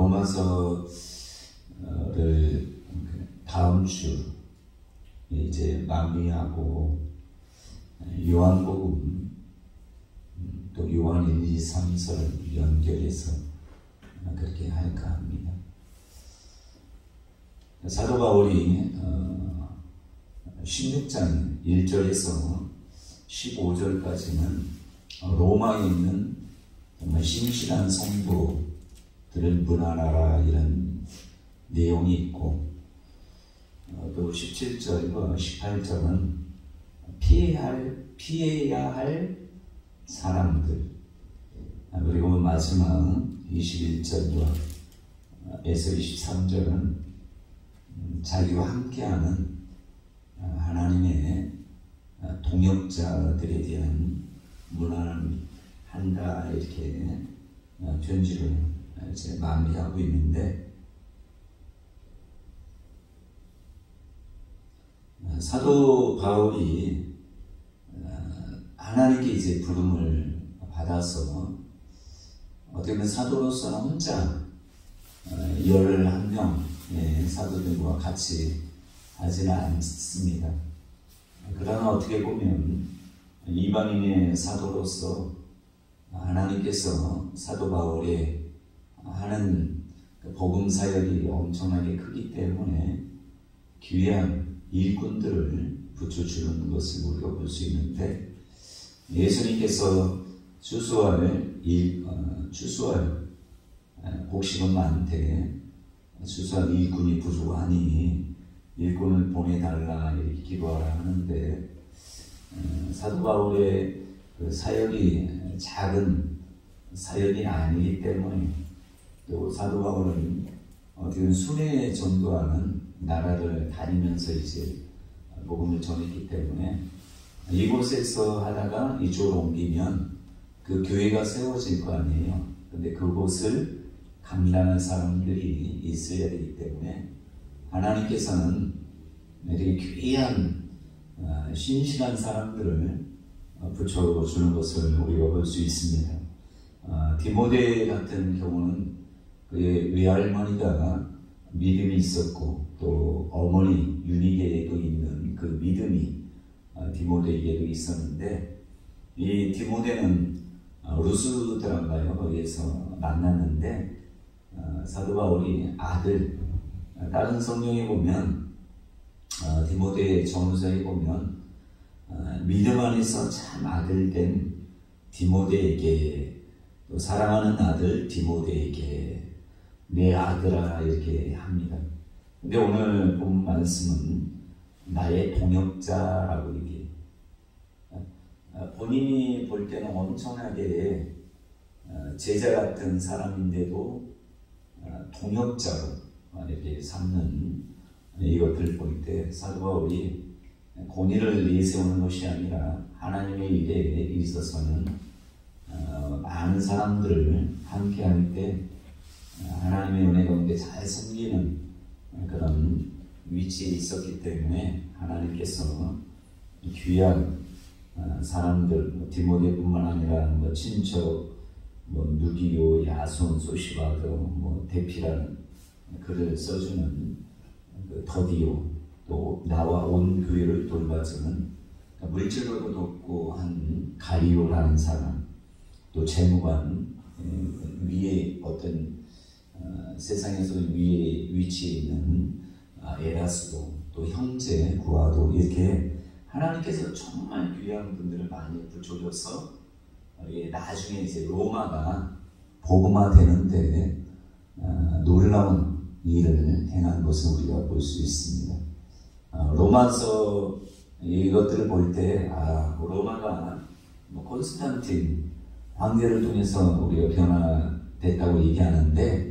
로마서를 다음 주 이제 마무리하고 요한복음 또 요한 1, 2, 3서를 연결해서 그렇게 할까 합니다. 사도 바울이 16장 1절에서 15절까지는 로마에 있는 정말 신실한 성도들을 문안하라 이런 내용이 있고, 또 17절과 18절은 피해야 할 사람들, 그리고 마지막 21절과 에서 23절은 자기와 함께하는 하나님의 동역자들에 대한 문안을 한다, 이렇게 편지를 이제 마무리하고 있는데, 사도 바울이 하나님께 이제 부름을 받아서 어떻게 보면 사도로서는 혼자 11명의 사도들과 같이 하지는 않습니다. 그러나 어떻게 보면 이방인의 사도로서 하나님께서 사도 바울의 하는 복음 사역이 엄청나게 크기 때문에 귀한 일꾼들을 붙여주는 것을 우리가 볼 수 있는데, 예수님께서 추수할 곡식은 많되 추수할 일꾼이 부족하니 일꾼을 보내달라 이렇게 기도하라 하는데, 사도 바울의 그 사역이 작은 사역이 아니기 때문에, 또 사도 바울은 어떻게 순회 전도하는 나라를 다니면서 이제 복음을 전했기 때문에 이곳에서 하다가 이쪽으로 옮기면 그 교회가 세워질 거 아니에요. 근데 그곳을 감당할 사람들이 있어야 되기 때문에 하나님께서는 이렇게 귀한 신실한 사람들을 붙여주는 것을 우리가 볼 수 있습니다. 디모데 같은 경우는 그의 외할머니가 믿음이 있었고, 또 어머니 유니게에도 있는 그 믿음이 디모데에게도 있었는데, 이 디모데는 루스드라인가요? 거기에서 만났는데, 사도 바울이 아들, 다른 성경에 보면 디모데 전후서에 보면 믿음 안에서 참 아들된 디모데에게, 또 사랑하는 아들 디모데에게 내 아들아 이렇게 합니다. 근데 오늘 본 말씀은 나의 동역자라고 얘기해요. 본인이 볼 때는 엄청나게 제자 같은 사람인데도 동역자로 이렇게 삼는 이것들을 볼 때 사도 바울이 권위를 내세우는 것이 아니라 하나님의 일에 있어서는 많은 사람들을 함께 할 때 하나님의 은혜 가운데 잘 섬기는 그런 위치에 있었기 때문에 하나님께서 귀한 사람들, 디모데뿐만 아니라 친척, 누기요, 야손, 소시바도, 데피라는 글을 써주는 더디오, 또 나와 온 교회를 돌봐주는 물질로도 돕고 한 가이오라는 사람, 또 재무관, 위에 어떤 세상에서 위에 위치해 있는 에라스도, 또 형제 구아도, 이렇게 하나님께서 정말 귀한 분들을 많이 붙여줘서 나중에 이제 로마가 복음화 되는데 놀라운 일을 행한 것을 우리가 볼 수 있습니다. 로마서 이것들을 볼 때 로마가 콘스탄틴 황제를 통해서 우리가 변화됐다고 얘기하는데,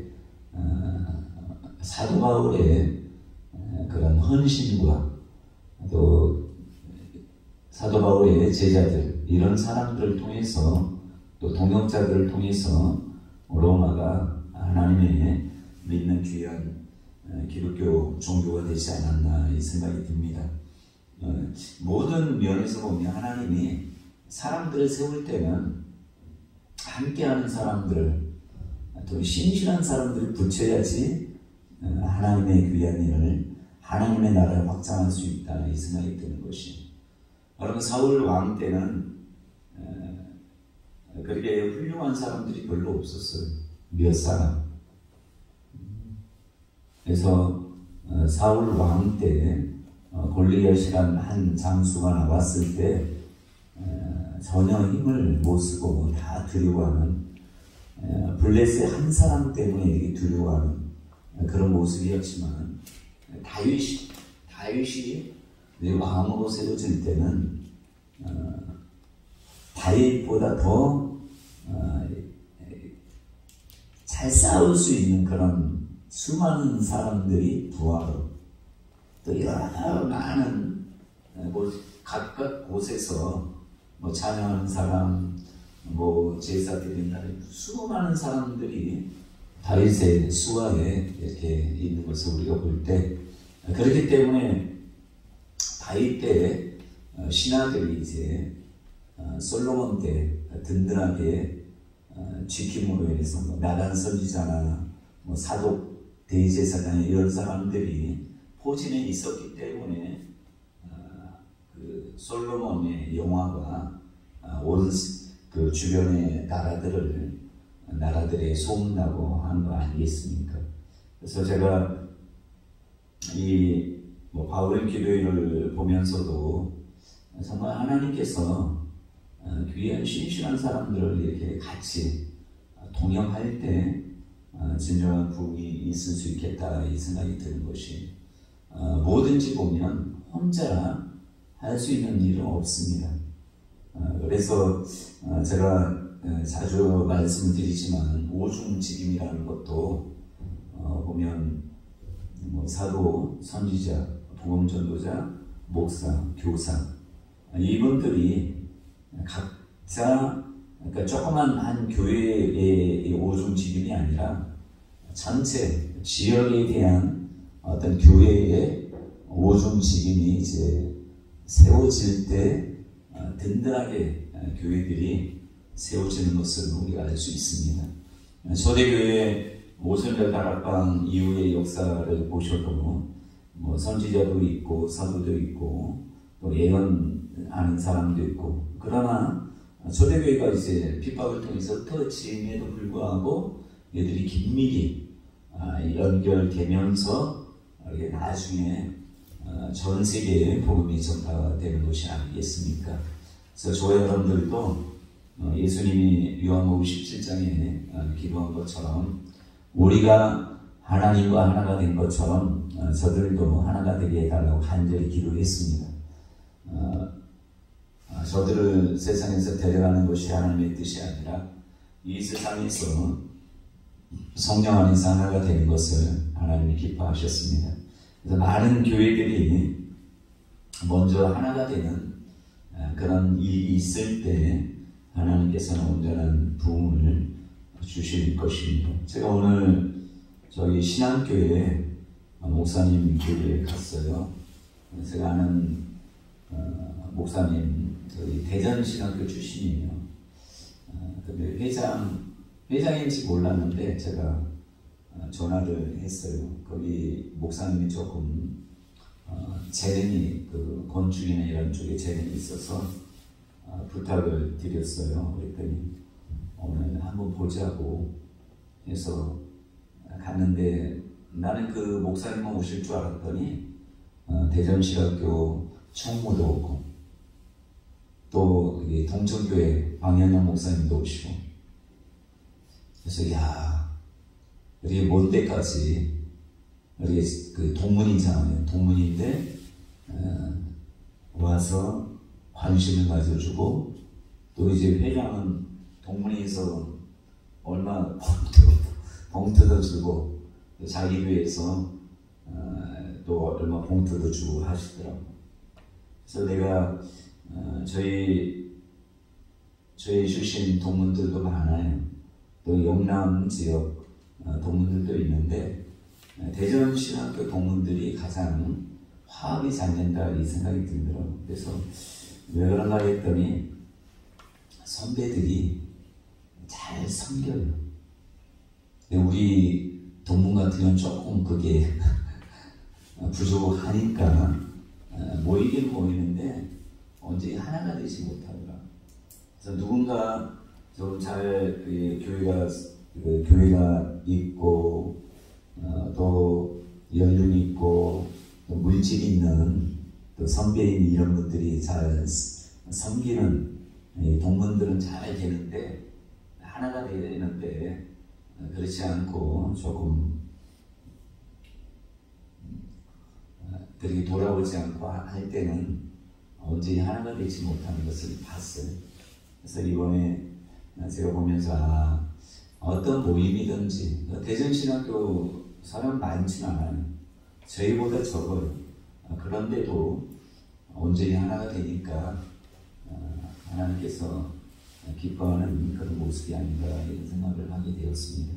사도 바울의 그런 헌신과 또 사도 바울의 제자들, 이런 사람들을 통해서, 또 동역자들을 통해서 로마가 하나님의 믿는 귀한 기독교 종교가 되지 않았나 이 생각이 듭니다. 모든 면에서 보면 하나님이 사람들을 세울 때는 함께하는 사람들을 또 신실한 사람들을 붙여야지 하나님의 귀한 일을, 하나님의 나라를 확장할 수 있다는 이 생각이 드는 것이, 여러분 사울 왕 때는 그렇게 훌륭한 사람들이 별로 없었어요. 몇 사람. 그래서 사울 왕 때 골리앗이라는 한 장수가 나왔을 때 전혀 힘을 못 쓰고 다 두려워하는, 블레셋 한 사람 때문에 이렇게 두려워하는 그런 모습이었지만, 다윗이 왕으로 세워질 때는 다윗보다 더 잘 싸울 수 있는 그런 수많은 사람들이 부하로, 또 여러 많은 각각 곳에서 찬양하는 사람, 제사 드리는 사람, 수많은 사람들이 다윗의 수하에 이렇게 있는 것을 우리가 볼 때, 그렇기 때문에 다윗 때 신하들이 이제 솔로몬 때 든든하게 지킴으로 인해서 나단 선지자나 사독 대제사장 이런 사람들이 포진에 있었기 때문에 그 솔로몬의 영화가 온 그 주변의 나라들의 소문나고 하는 거 아니겠습니까? 그래서 제가 이 바울 기도회를 보면서도 정말 하나님께서 귀한 신실한 사람들을 이렇게 같이 동역할 때 진정한 부흥이 있을 수 있겠다 이 생각이 드는 것이, 뭐든지 보면 혼자 할 수 있는 일은 없습니다. 그래서 제가 자주 말씀드리지만 오중직임이라는 것도 보면 사도, 선지자, 복음전도자, 목사, 교사, 이분들이 각자, 그러니까 조그만 한 교회의 오중직임이 아니라 전체 지역에 대한 어떤 교회의 오중직임이 이제 세워질 때 든든하게 교회들이 세워지는 것을 우리가 알 수 있습니다. 초대교회 오순절 다락방 이후의 역사를 보셔도 선지자도 있고 사도도 있고 또 예언하는 사람도 있고, 그러나 초대교회가 이제 핍박을 통해서 흩어짐에도 불구하고 얘들이 긴밀히 연결되면서 나중에 전 세계에 복음이 전파되는 것이 아니겠습니까? 그래서 저와 여러분들도 예수님이 요한복음 17장에 기도한 것처럼 우리가 하나님과 하나가 된 것처럼 저들도 하나가 되게 해달라고 간절히 기도했습니다. 저들을 세상에서 데려가는 것이 하나님의 뜻이 아니라 이 세상에서 성령 안에서 하나가 되는 것을 하나님이 기뻐하셨습니다. 그래서 많은 교회들이 먼저 하나가 되는 그런 일이 있을 때 하나님께서는 온전한 부흥을 주실 것입니다. 제가 오늘 저희 신앙교회 목사님 교회에 갔어요. 제가 아는 목사님 저희 대전신학교 출신이에요. 근데 회장인지 몰랐는데 제가 전화를 했어요. 거기 목사님이 조금 재능이 건축이나 이런 쪽에 재능이 있어서 부탁을 드렸어요. 그랬더니 오늘 한번 보자고 해서 갔는데, 나는 그 목사님만 오실 줄 알았더니 대전신학교 총무도 오고 또 동천교회 방현영 목사님도 오시고, 그래서 우리 먼 데까지 우리 그 동문이잖아요. 동문인데 와서 관심을 가져주고, 또 이제 회장은 동문에서 얼마 봉투도 주고 자기 교회에서 또 얼마 봉투도 주고 하시더라고. 그래서 내가 저희 출신 동문들도 많아요. 또 영남 지역 동문들도 있는데 대전신학교 동문들이 가장 화합이 잘 된다 이 생각이 들더라고요. 그래서 왜 그런가 했더니 선배들이 잘 섬겨요. 근데 우리 동문 같은 경우는 조금 그게 부족하니까 모이긴 모이는데 언제 하나가 되지 못하더라. 그래서 누군가 좀 잘 교회가 있고 또 연륜이 있고 또 물질 있는 또 선배인 이런 분들이 잘 섬기는 동문들은 잘 되는데 하나가 되는데 그렇지 않고 조금 그렇게 돌아오지 않고 할 때는 언제 하나가 되지 못하는 것을 봤어요. 그래서 이번에 제가 보면서 어떤 모임이든지 대전신학교 사람 많지는 않아요. 저희보다 적어요. 그런데도 온전히 하나가 되니까 하나님께서 기뻐하는 그런 모습이 아닌가 이런 생각을 하게 되었습니다.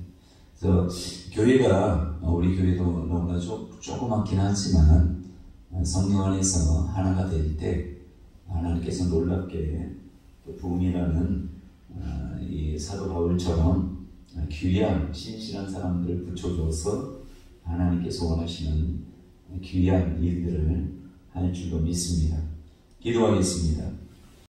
그래서 교회가 우리 교회도 너무나 조그맣긴 하지만 성령 안에서 하나가 될 때 하나님께서 놀랍게 또 부흥이라는 이 사도 바울처럼 귀한 신실한 사람들을 붙여줘서 하나님께서 원하시는 귀한 일들을 할 줄로 믿습니다. 기도하겠습니다.